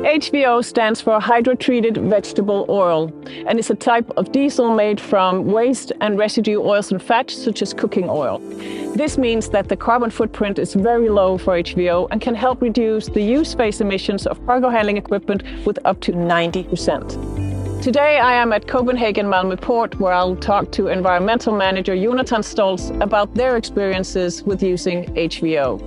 HVO stands for hydrotreated vegetable oil and is a type of diesel made from waste and residue oils and fats such as cooking oil. This means that the carbon footprint is very low for HVO and can help reduce the use phase emissions of cargo handling equipment with up to 90%. Today I am at Copenhagen Malmö Port, where I'll talk to environmental manager Jonathan Stoltz about their experiences with using HVO.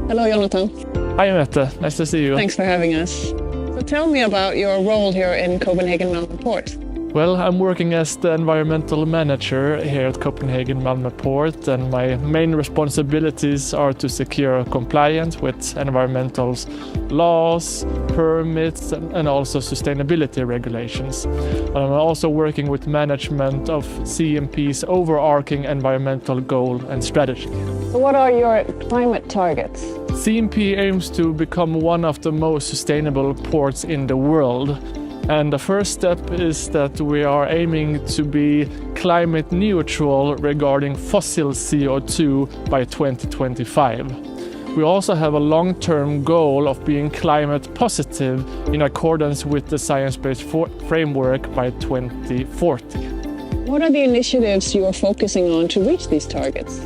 Hello, Jonathan. Hi, Mette. Nice to see you. Thanks for having us. So tell me about your role here in Copenhagen Malmö Port. Well, I'm working as the environmental manager here at Copenhagen Malmö Port, and my main responsibilities are to secure compliance with environmental laws, permits, and also sustainability regulations. I'm also working with management of CMP's overarching environmental goal and strategy. So what are your climate targets? CMP aims to become one of the most sustainable ports in the world. And the first step is that we are aiming to be climate neutral regarding fossil CO2 by 2025. We also have a long-term goal of being climate positive in accordance with the science-based framework by 2040. What are the initiatives you are focusing on to reach these targets?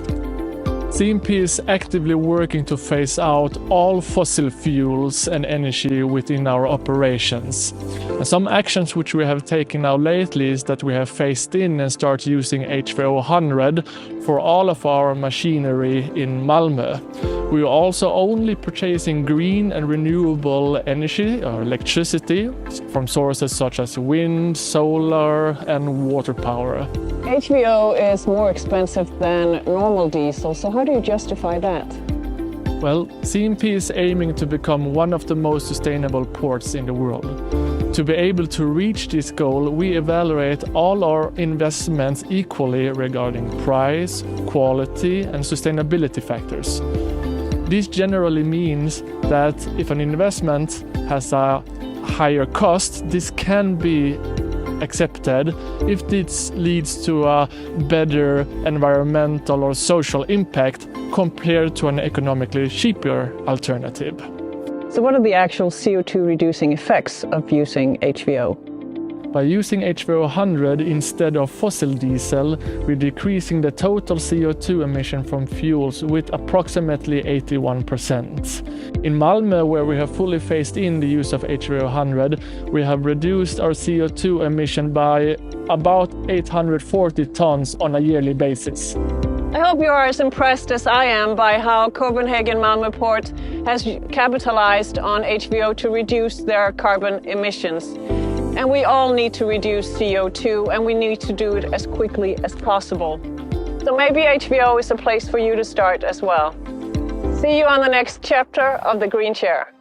CMP is actively working to phase out all fossil fuels and energy within our operations. And some actions which we have taken now lately is that we have phased in and start using HVO 100 for all of our machinery in Malmö. We are also only purchasing green and renewable energy or electricity from sources such as wind, solar and water power. HVO is more expensive than normal diesel, so how do you justify that? Well, CMP is aiming to become one of the most sustainable ports in the world. To be able to reach this goal, we evaluate all our investments equally regarding price, quality and sustainability factors. This generally means that if an investment has a higher cost, this can be accepted if this leads to a better environmental or social impact compared to an economically cheaper alternative. So what are the actual CO2 reducing effects of using HVO? By using HVO 100 instead of fossil diesel, we're decreasing the total CO2 emission from fuels with approximately 81%. In Malmö, where we have fully phased in the use of HVO 100, we have reduced our CO2 emission by about 840 tons on a yearly basis. I hope you are as impressed as I am by how Copenhagen Malmö Port has capitalized on HVO to reduce their carbon emissions. And we all need to reduce CO2, and we need to do it as quickly as possible. So maybe HVO is a place for you to start as well. See you on the next chapter of The Green Chair.